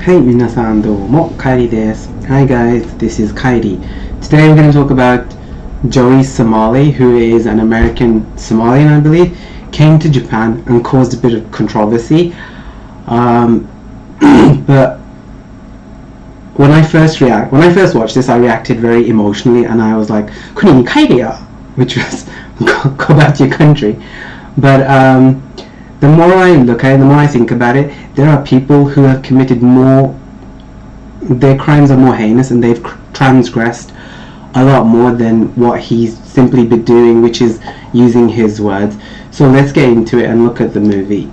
はい、皆さんどうも、カイリです。Hi guys, this is Kairi. Today we're going to talk about Johnny Somali, who is an American Somalian, I believe, came to Japan and caused a bit of controversy. But when I first watched this, I reacted very emotionally, and I was like, "Kuni Kairi," which was go back to your country. But the more I look at it, the more I think about it, there are people who have committed their crimes are more heinous, and they've transgressed a lot more than what he's simply been doing, which is using his words. So let's get into it and look at the movie.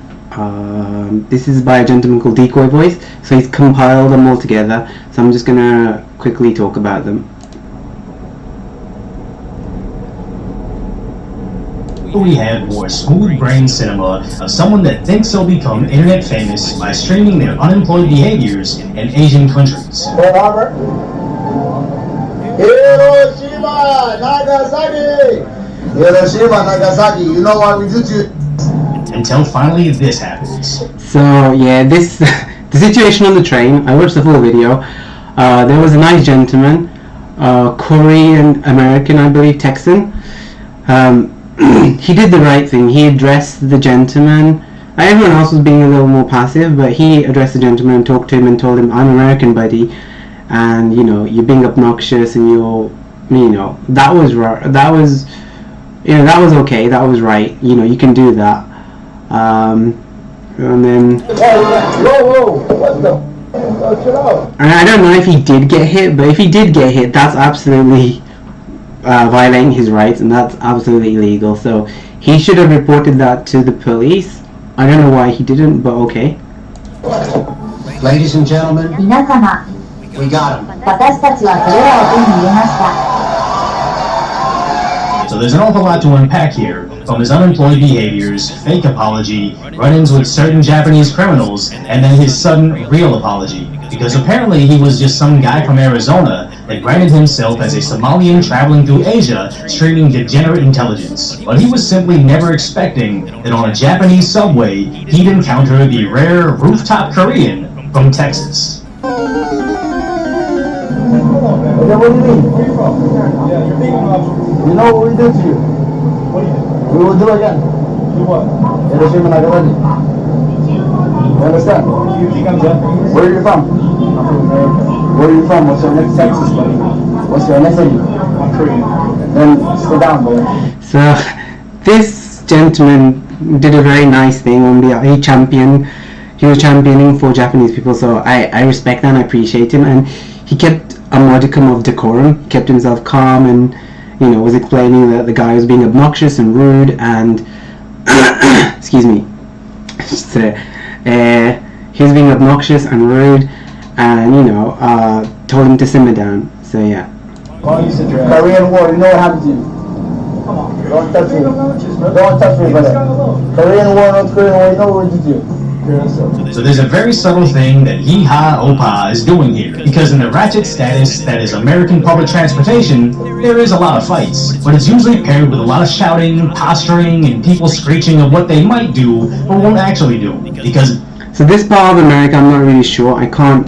This is by a gentleman called Decoy Voice, so he's compiled them all together, so I'm just gonna quickly talk about them. We have more smooth brain cinema of someone that thinks they'll become internet famous by streaming their unemployed behaviors in Asian countries. Hiroshima, Nagasaki! Hiroshima, Nagasaki, you know what we did to you? Until finally this happens. So yeah, the situation on the train, I watched the full video. There was a nice gentleman, Korean American, I believe, Texan. He did the right thing. He addressed the gentleman. Everyone else was being a little more passive, but he addressed the gentleman and talked to him and told him, "I'm American, buddy, and you're being obnoxious, and that was right. That was okay. That was right. You can do that." And then Whoa, what the? Chill out. and I don't know if he did get hit, but if he did get hit, that's absolutely violating his rights, and that's absolutely illegal. So he should have reported that to the police. I don't know why he didn't, but okay. Ladies and gentlemen, 皆様、 we got him. 私たちはこれらを手に入れました。 So there's an awful lot to unpack here, from his unemployed behaviors, fake apology, run-ins with certain Japanese criminals, and then his sudden real apology. Because apparently he was just some guy from Arizona that branded himself as a Somalian traveling through Asia, streaming degenerate intelligence. But he was simply never expecting that on a Japanese subway, he'd encounter the rare rooftop Korean from Texas. What do you mean? Where you from? Yeah, you're being obnoxious. You know what we did to you? What do you do? We will do again. Do what? Hiroshima, Nagasaki. You understand? You think I'm Japanese? Where are you from? I'm from America. Where are you from? What's your next Texas, buddy. What's your ethnicity? I'm Korean. Then sit down, boy. So this gentleman did a very nice thing on he was championing for Japanese people, so I respect that and I appreciate him, and he kept a modicum of decorum. He kept himself calm and was explaining that the guy was being obnoxious and rude and excuse me, he was being obnoxious and rude, and told him to simmer down. So yeah. Why you sit your ass? Korean War, you know what happened to you? Come on. Don't touch me. Don't Don't touch me, brother. alone. Korean War, North Korean War, you know what we did to you? So there's a very subtle thing that Hee-Ha Opa is doing here, because in the ratchet status that is American public transportation, there is a lot of fights, but it's usually paired with a lot of shouting, posturing, and people screeching of what they might do, but won't actually do, because... So this part of America, I'm not really sure. I can't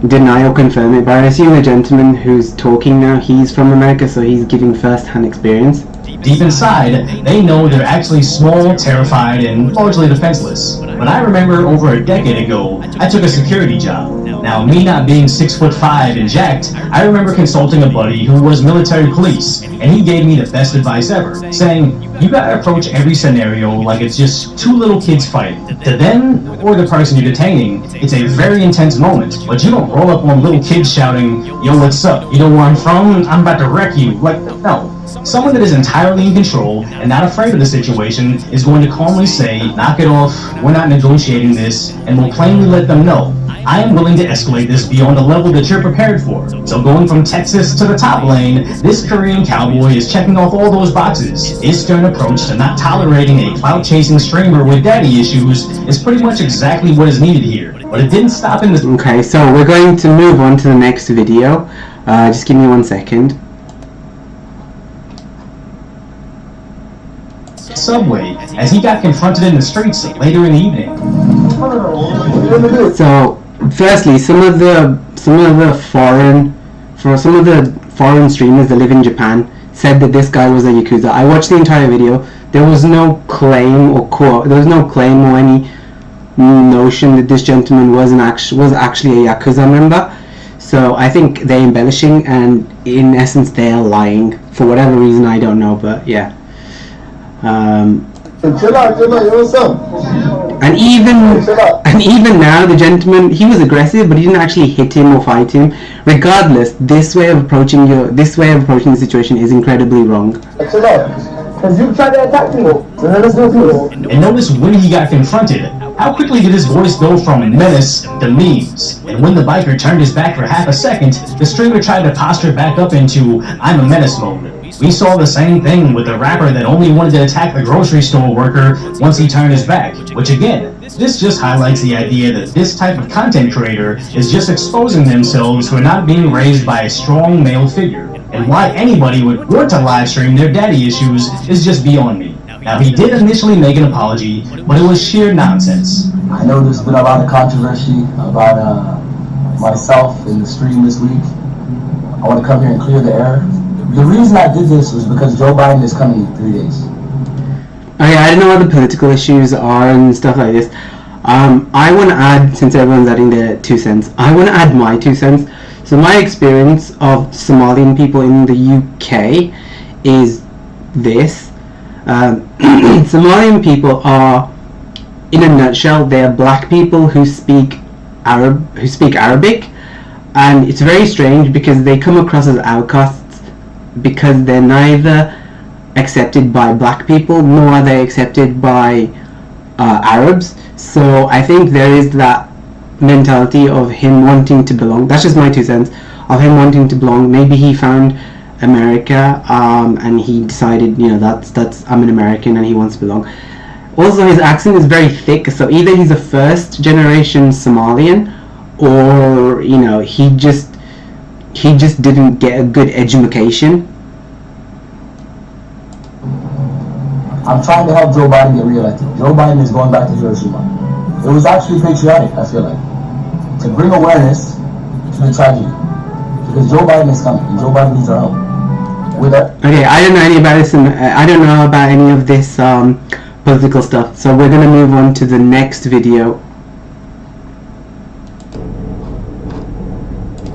deny or confirm it, but I assume the gentleman who's talking now, he's from America, so he's giving first-hand experience. Deep inside, they know they're actually small, terrified, and largely defenseless. But I remember over a decade ago, I took a security job. Now, me not being 6'5" and jacked, I remember consulting a buddy who was military police, and he gave me the best advice ever, saying, you gotta approach every scenario like it's just two little kids fighting. To them, or the person you're detaining, it's a very intense moment, but you don't roll up on little kids shouting, yo, what's up? You know where I'm from? I'm about to wreck you. Like, no. Someone that is entirely in control and not afraid of the situation is going to calmly say, knock it off, we're not negotiating this, and will plainly let them know, I am willing to escalate this beyond the level that you're prepared for. So going from Texas to the top lane, this Korean cowboy is checking off all those boxes. His stern approach to not tolerating a clout-chasing streamer with daddy issues is pretty much exactly what is needed here. But it didn't stop in the... Okay, so we're going to move on to the next video. Just give me 1 second. subway as he got confronted in the streets later in the evening. So firstly, some of the foreign streamers that live in Japan said that this guy was a Yakuza. I watched the entire video. There was no claim or any notion that this gentleman was actually a Yakuza member. So I think they're embellishing, and in essence they're lying for whatever reason, I don't know, but yeah. Chill out, what's up? And even now, the gentleman, he was aggressive, but he didn't actually hit him or fight him. Regardless, this way of approaching the situation is incredibly wrong. Chill out. Because you tried to attack people. And notice when he got confronted, how quickly did his voice go from menace to memes? And when the biker turned his back for half a second, the streamer tried to posture back up into I'm a menace mode. We saw the same thing with the rapper that only wanted to attack the grocery store worker once he turned his back, which again, this just highlights the idea that this type of content creator is just exposing themselves for not being raised by a strong male figure. And why anybody would want to live stream their daddy issues is just beyond me. Now, he did initially make an apology, but it was sheer nonsense. I know there's been a lot of controversy about myself in the stream this week. I want to come here and clear the air. The reason I did this was because Joe Biden is coming in 3 days. Okay, I don't know what the political issues are and stuff like this. I want to add, since everyone's adding their 2 cents, I want to add my 2 cents. So my experience of Somalian people in the UK is this. Somalian people are, in a nutshell, they are black people who speak Arabic, and it's very strange because they come across as outcasts because they're neither accepted by black people nor are they accepted by Arabs. So I think there is that mentality of him wanting to belong. That's just my 2 cents. Of him wanting to belong. Maybe he found America and he decided, that's I'm an American and he wants to belong. Also, his accent is very thick, so either he's a first generation Somalian or he just didn't get a good education. I'm trying to help Joe Biden get reelected. Joe Biden is going back to Hiroshima. It was actually patriotic, I feel like, to bring awareness to the tragedy. Because Joe Biden is coming, and Joe Biden needs our help. With that. Okay, I don't know any about this, and I don't know about any of this political stuff. So we're gonna move on to the next video.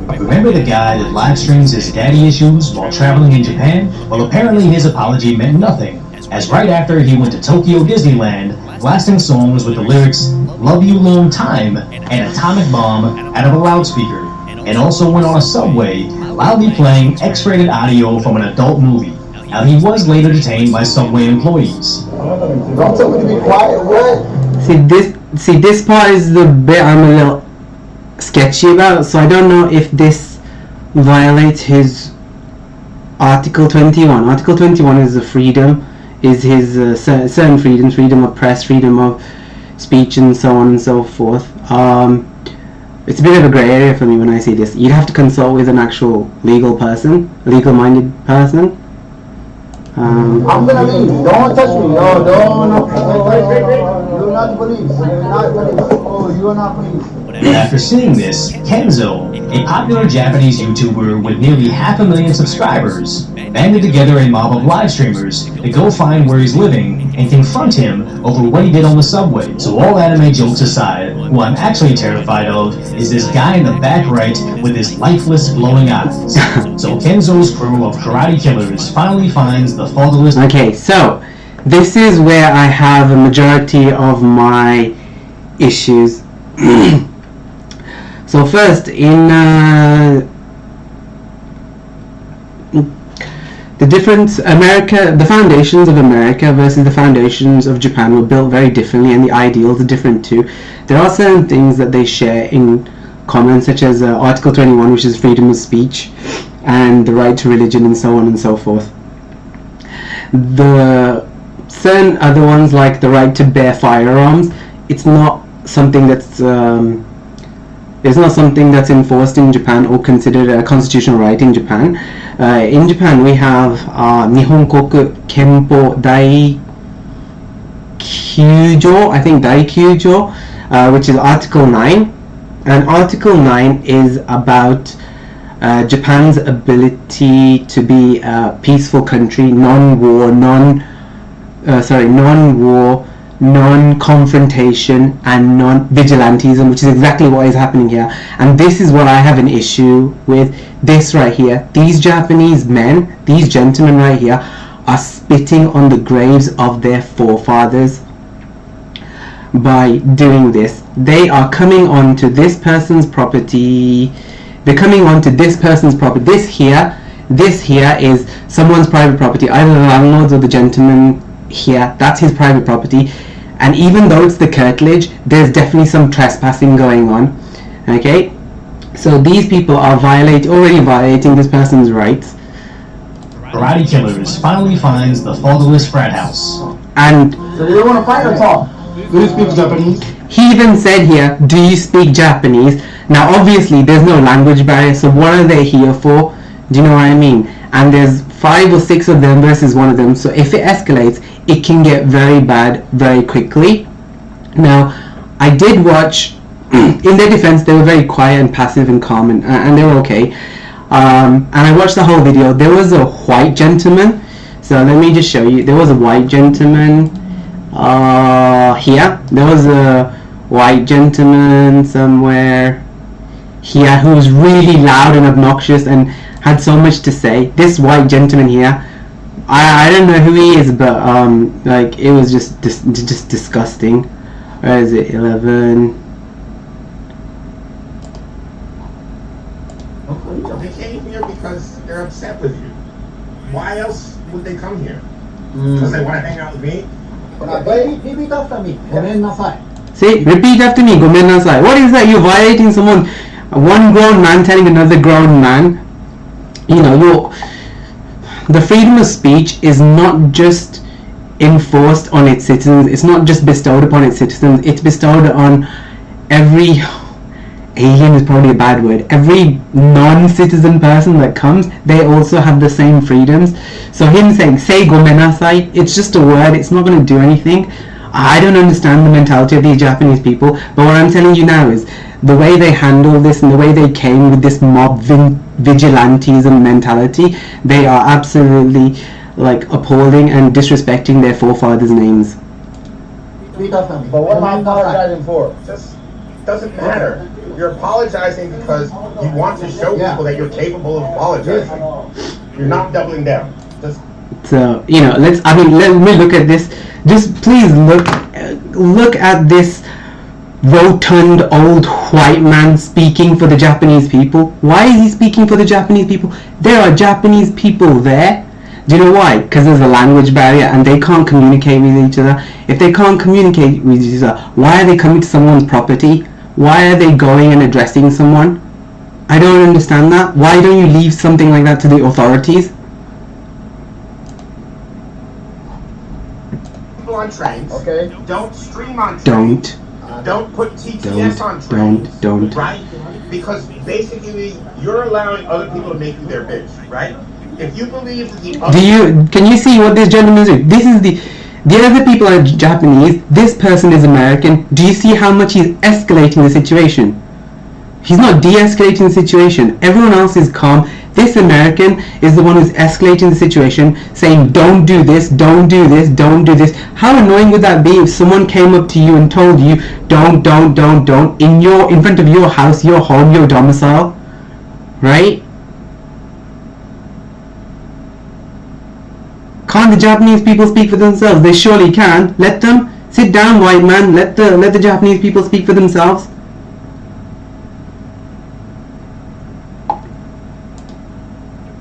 Remember the guy that live streams his daddy issues while traveling in Japan? Well, apparently his apology meant nothing, as right after he went to Tokyo Disneyland, blasting songs with the lyrics "Love You Long Time" and "Atomic Bomb" out of a loudspeaker, and also went on a subway loudly playing X-rated audio from an adult movie. Now, he was later detained by subway employees. Don't tell me to be quiet, what? See this part is the bit I'm a little sketchy about. So I don't know if this violates his Article 21. Article 21 is the freedom, is his certain freedoms, freedom of press, freedom of speech, and so on and so forth. It's a bit of a grey area for me when I see this. You'd have to consult with an actual legal-minded person. I'm gonna leave. Don't touch me. No. You're not police. You're not police. Oh, you are not police. But after seeing this, Kenzo, a popular Japanese YouTuber with nearly 500,000 subscribers, banded together a mob of live streamers to go find where he's living and confront him over what he did on the subway. So all anime jokes aside, who I'm actually terrified of is this guy in the back right with his lifeless glowing eyes. So Kenzo's crew of karate killers finally finds the fatherless... Okay, so this is where I have a majority of my issues. So first, in the difference, the foundations of America versus the foundations of Japan were built very differently, and the ideals are different too. There are certain things that they share in common, such as Article 21, which is freedom of speech, and the right to religion, and so on and so forth. The certain other ones, like the right to bear firearms, it's not something that's enforced in Japan or considered a constitutional right in Japan. In Japan, we have Nihonkoku Kenpo Dai-9, which is Article 9, And Article 9 is about Japan's ability to be a peaceful country, non-war, non-confrontation, and non-vigilantism, which is exactly what is happening here. And this is what I have an issue with. This right here, these Japanese men, these gentlemen right here, are spitting on the graves of their forefathers by doing this. They are coming onto this person's property. They're coming onto this person's property. This here is someone's private property, either the landlord's or the gentleman here. That's his private property. And even though it's the curtilage, there's definitely some trespassing going on. Okay, so these people are already violating this person's rights. Karate Killers finally finds the fatherless frat house. And So they don't want to fight or talk? Do you speak Japanese? he even said here, do you speak Japanese? Now obviously there's no language barrier, so what are they here for? Do you know what I mean? And there's 5 or 6 of them versus one of them, so if it escalates, it can get very bad very quickly. Now, I did watch, in their defense, they were very quiet and passive and calm, and they were okay. And I watched the whole video. There was a white gentleman, so let me just show you. There was a white gentleman here. There was a white gentleman somewhere here who was really loud and obnoxious and had so much to say. This white gentleman here, I don't know who he is, but like it was just disgusting. Where is it? 11. They came here because they're upset with you. Why else would they come here? Because they want to hang out with me? Repeat after me. ごめんなさい. See, repeat after me. Gomen nasai. What is that? You're violating someone. One grown man telling another grown man. You know, the freedom of speech is not just enforced on its citizens. It's not just bestowed upon its citizens. It's bestowed on every alien is probably a bad word. Every non-citizen person that comes, they also have the same freedoms. So him saying, say gomenasai, it's just a word. It's not going to do anything. I don't understand the mentality of these Japanese people, but what I'm telling you now is the way they handle this and the way they came with this mob vigilantism mentality, they are absolutely like appalling and disrespecting their forefathers' names. Repeat after me. But what am I apologizing for? Just doesn't matter. You're apologizing because you want to show people that you're capable of apologizing. You're not doubling down. Just So you know, let me look at this. Just please look at this rotund old white man speaking for the Japanese people. Why is he speaking for the Japanese people? There are Japanese people there. Do you know why? Because there's a language barrier and they can't communicate with each other. If they can't communicate with each other, why are they coming to someone's property? Why are they going and addressing someone? I don't understand that. Why don't you leave something like that to the authorities? people on trains. Okay. Don't stream on trains. Don't put TTS on trains. Don't. Right? Because basically, you're allowing other people to make you their bitch, right? If you believe that the other... Can you see what this gentleman is doing? This is the other people are Japanese. This person is American. Do you see how much he's escalating the situation? He's not de-escalating the situation. Everyone else is calm. This American is the one who's escalating the situation, saying, don't do this, don't do this, don't do this. How annoying would that be if someone came up to you and told you, don't, in front of your house, your home, your domicile, right? Can't the Japanese people speak for themselves? They surely can. Let them. Sit down, white man. Let the Japanese people speak for themselves.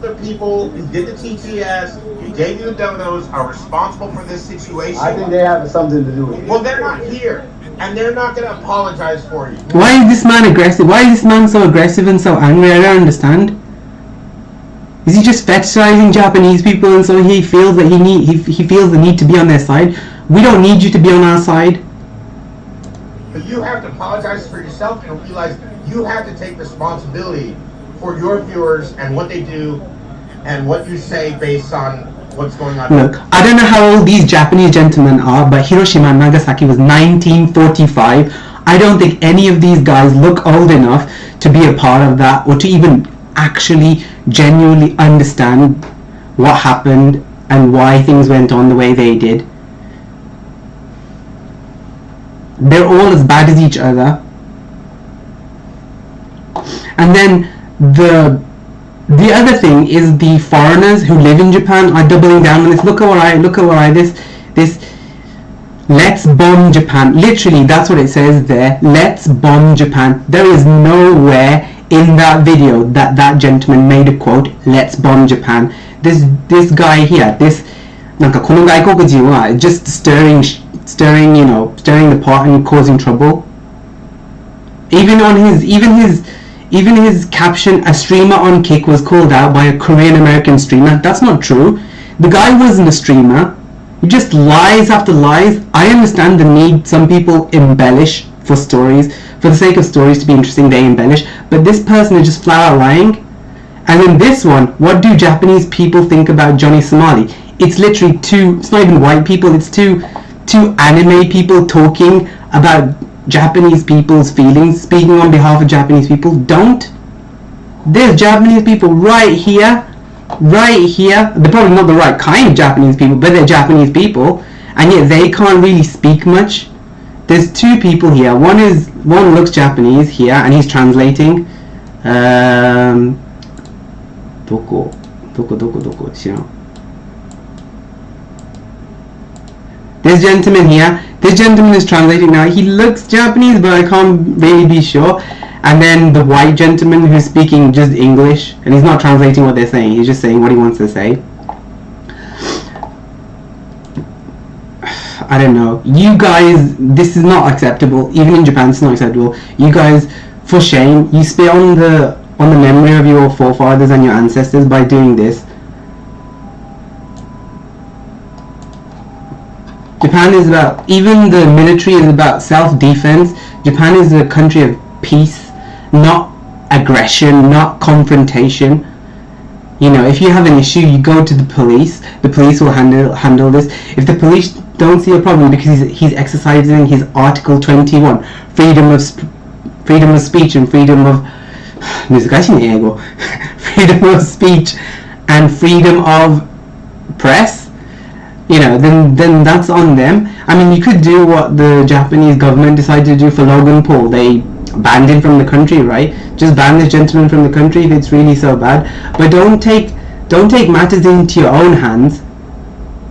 The people who did the TTS, who gave you the donos, are responsible for this situation. I think they have something to do with it. Well, they're not here, and they're not going to apologize for you. Why is this man aggressive? Why is this man so aggressive and so angry? I don't understand. Is he just fetishizing Japanese people and so he feels that he feels the need to be on their side? We don't need you to be on our side. But you have to apologize for yourself and realize you have to take responsibility for your viewers and what they do and what you say based on what's going on. Look, I don't know how old these Japanese gentlemen are, but Hiroshima and Nagasaki was 1945. I don't think any of these guys look old enough to be a part of that, or to even actually genuinely understand what happened and why things went on the way they did. They're all as bad as each other. And then the other thing is the foreigners who live in Japan are doubling down on this. Look at this let's bomb Japan. Literally, that's what it says there. Let's bomb Japan. There is nowhere in that video that gentleman made a quote, let's bomb Japan. This guy here, this なんかこの外国人は just stirring the pot and causing trouble. Even his caption, a streamer on Kick was called out by a Korean American streamer. That's not true. The guy wasn't a streamer. He just lies after lies. I understand the need. Some people embellish for stories. For the sake of stories to be interesting, they embellish. But this person is just flat out lying. And then this one, what do Japanese people think about Johnny Somali? It's literally it's not even white people, it's two anime people talking about Japanese people's feelings, speaking on behalf of Japanese people. There's Japanese people right here. They're probably not the right kind of Japanese people, but they're Japanese people, and yet they can't really speak much. There's two people here. One looks Japanese here, and he's translating. Doko. This gentleman here. This gentleman is translating now. He looks Japanese, but I can't really be sure. And then the white gentleman who's speaking just English, and he's not translating what they're saying, he's just saying what he wants to say. I don't know. You guys, this is not acceptable. Even in Japan, it's not acceptable. You guys, for shame, you spit on the memory of your forefathers and your ancestors by doing this. Japan is about, even the military is about self-defense. Japan is a country of peace, not aggression, not confrontation. You know, if you have an issue, you go to the police will handle this. If the police don't see a problem because he's exercising his Article 21, freedom of speech and freedom of freedom of speech and freedom of press, you know, then that's on them. I mean, you could do what the Japanese government decided to do for Logan Paul. They banned him from the country, right? Just ban this gentleman from the country if it's really so bad. But don't take matters into your own hands.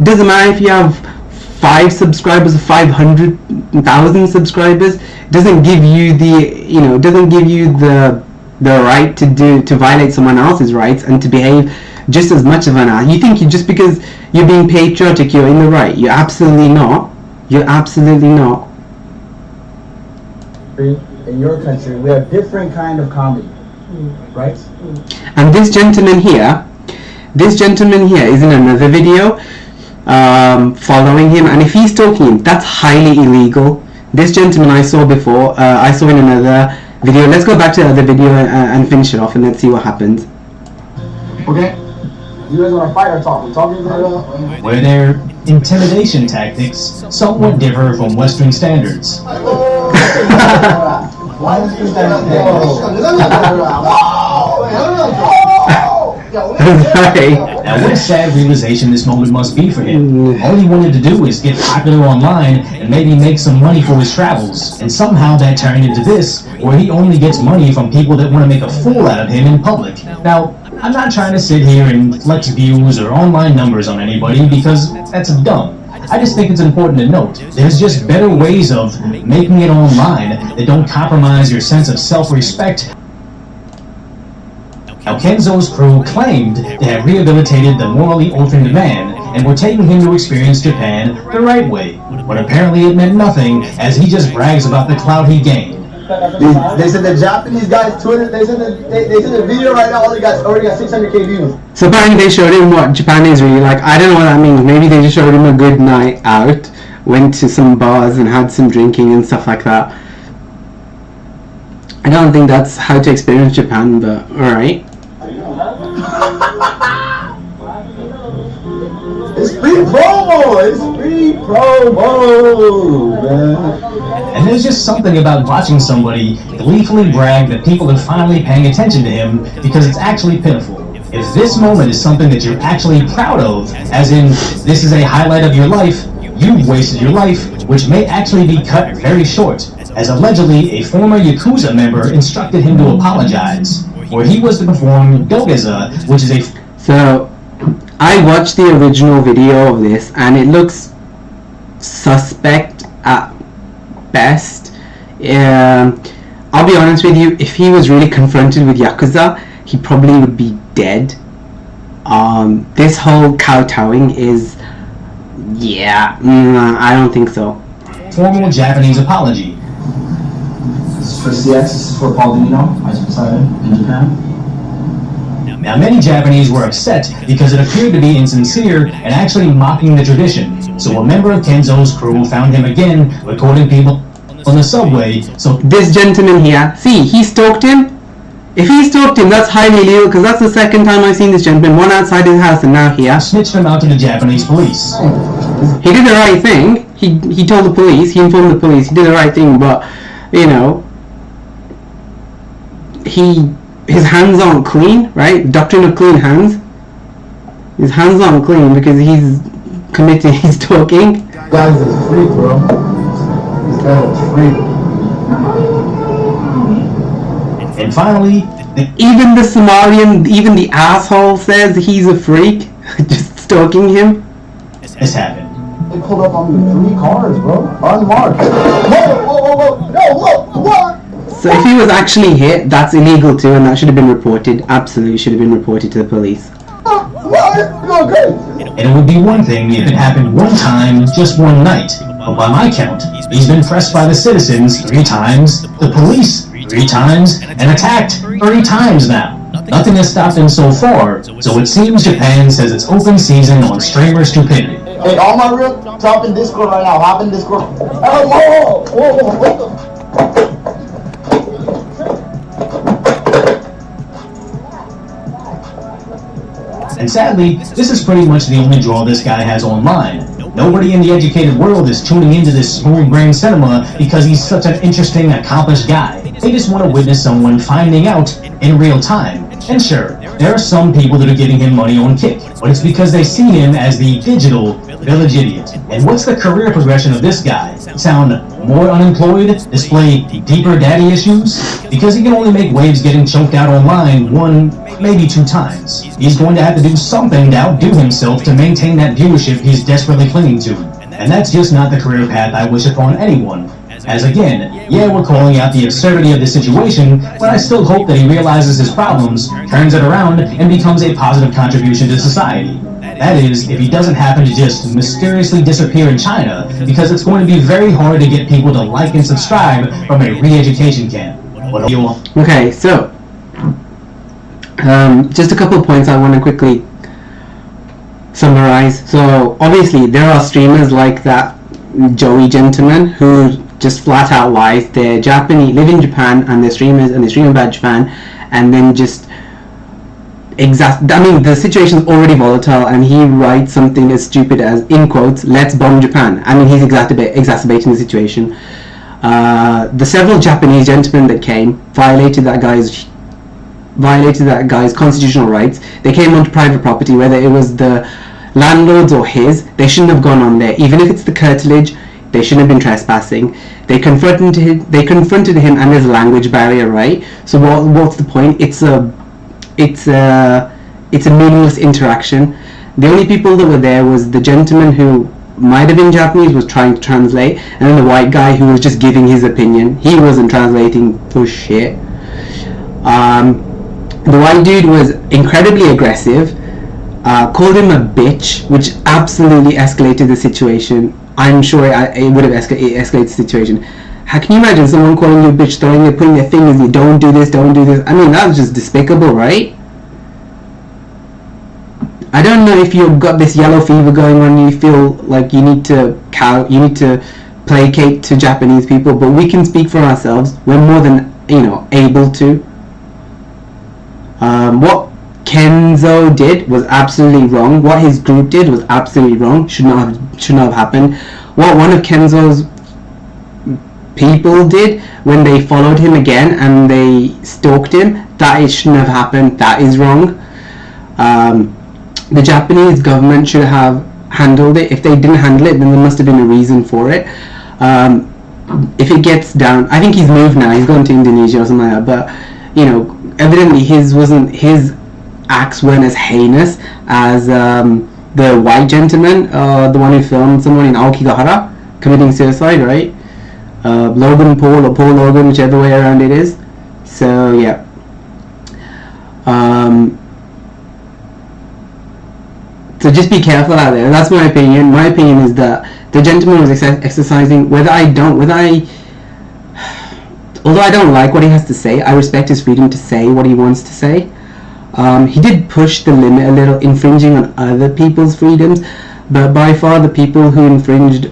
Doesn't matter if you have 5 subscribers or 500,000 subscribers. Doesn't give you the right to violate someone else's rights and to behave just as much of an ass. You think just because you're being patriotic, you're in the right? You're absolutely not. You're absolutely not. In your country, we have different kind of comedy, right? And this gentleman here is in another video following him, and if he's talking, that's highly illegal. This gentleman I saw before, I saw in another video. Let's go back to the other video and finish it off, and let's see what happens. Okay. You guys want to fight or talk? We're talking about Where their intimidation tactics somewhat differ from Western standards. why is this Sorry. Now, what a sad realization this moment must be for him. All he wanted to do is get popular online and maybe make some money for his travels. And somehow that turned into this, where he only gets money from people that want to make a fool out of him in public. Now, I'm not trying to sit here and flex views or online numbers on anybody, because that's dumb. I just think it's important to note, there's just better ways of making it online that don't compromise your sense of self-respect. Now, Kenzo's crew claimed to have rehabilitated the morally orphaned man and were taking him to experience Japan the right way. But apparently it meant nothing, as he just brags about the clout he gained. They said the Japanese guys Twitter. They said the video right now already got 600K views. So apparently they showed him what Japan is really like. I don't know what that means. Maybe they just showed him a good night out, went to some bars and had some drinking and stuff like that. I don't think that's how to experience Japan, but alright. It's free promo! It's free promo, man. And there's just something about watching somebody gleefully brag that people are finally paying attention to him because it's actually pitiful. If this moment is something that you're actually proud of, as in, this is a highlight of your life, you've wasted your life, which may actually be cut very short, as allegedly a former Yakuza member instructed him to apologize, where he was to perform Dogeza, which is a... So, I watched the original video of this, and it looks suspect at best. I'll be honest with you, if he was really confronted with Yakuza, he probably would be dead. This whole kowtowing is... I don't think so. Formal Japanese apology. This is for CX, this is for Paul Dino, Ice Poseidon in Japan. Now, many Japanese were upset because it appeared to be insincere and actually mocking the tradition. So a member of Kenzo's crew found him again recording people on the subway. So this gentleman here, see, he stalked him. If he stalked him, that's highly illegal, because that's the second time I've seen this gentleman, one outside his house and now here. Snitched him out to the Japanese police. He did the right thing. He told the police, he informed the police, he did the right thing, but, you know, his hands aren't clean, right? Doctrine of clean hands. His hands aren't clean because he's committing, he's talking. Guys is free, bro. This guy is free. And finally, even the Somalian, even the asshole says he's a freak, just stalking him. this happened. They pulled up on me 3 cars, bro. Unmarked. Whoa. No, look, what? So if he was actually hit, that's illegal too, and that should have been reported. Absolutely should have been reported to the police. What? You're going crazy. And it would be one thing if it happened one time, just one night. But by my count, he's been pressed by the citizens 3 times, the police 3 times, and attacked 30 times now. Nothing has stopped him so far, so it seems Japan says it's open season on streamer stupidity. Hey, all my real top in Discord right now. Hop in Discord. Whoa. What the? And sadly, this is pretty much the only draw this guy has online. Nobody in the educated world is tuning into this smooth-brain cinema because he's such an interesting, accomplished guy. They just want to witness someone finding out in real time. And sure, there are some people that are giving him money on Kick, but it's because they see him as the digital village idiot. And what's the career progression of this guy? Sound more unemployed? Display deeper daddy issues? Because he can only make waves getting choked out online 1, maybe 2 times. He's going to have to do something to outdo himself to maintain that viewership he's desperately clinging to. And that's just not the career path I wish upon anyone. As again, yeah, we're calling out the absurdity of the situation, but I still hope that he realizes his problems, turns it around, and becomes a positive contribution to society. That is, if he doesn't happen to just mysteriously disappear in China, because it's going to be very hard to get people to like and subscribe from a re-education camp. Okay, so just a couple of points I want to quickly summarize. So obviously there are streamers like that Joey gentleman who just flat out lies. They're Japanese, live in Japan, and they're streamers and they stream about Japan, and then just the situation's already volatile, and he writes something as stupid as, in quotes, "Let's bomb Japan." I mean, he's exacerbating the situation. The several Japanese gentlemen that came violated that guy's constitutional rights. They came onto private property, whether it was the landlord's or his. They shouldn't have gone on there, even if it's the curtilage. They shouldn't have been trespassing. They confronted him, and there's a language barrier, right? So what's the point? It's a meaningless interaction. The only people that were there was the gentleman who might have been Japanese, was trying to translate, and then the white guy who was just giving his opinion. He wasn't translating for shit. The white dude was incredibly aggressive, called him a bitch, which absolutely escalated the situation. I'm sure it would have escalated the situation. How can you imagine someone calling you a bitch, putting their fingers in you, don't do this. I mean, that was just despicable, right? I don't know if you've got this yellow fever going on, you feel like you need to placate to Japanese people, but we can speak for ourselves. We're more than, able to. What Kenzo did was absolutely wrong. What his group did was absolutely wrong. Should not have happened. What one of Kenzo's people did when they followed him again and they stalked him, that it shouldn't have happened. That is wrong. The Japanese government should have handled it. If they didn't handle it, then there must have been a reason for it. If it gets down, I think he's moved now. He's gone to Indonesia or something like that. But you know, evidently his acts weren't as heinous as the white gentleman, the one who filmed someone in Aokigahara committing suicide, right? Logan Paul or Paul Logan, whichever way around it is. So yeah. So just be careful out there. That's my opinion. My opinion is that the gentleman was exercising. Although I don't like what he has to say, I respect his freedom to say what he wants to say. He did push the limit a little, infringing on other people's freedoms, but by far the people who infringed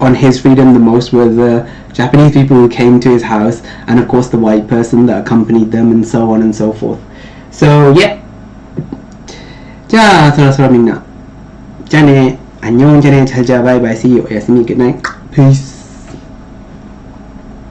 on his freedom the most were the Japanese people who came to his house, and of course the white person that accompanied them, and so on and so forth. So yeah. じゃあそろそろみんなじゃあね、안녕、じゃあね、잘 자、 バイバイ、see you、おやすみ、good night、peace。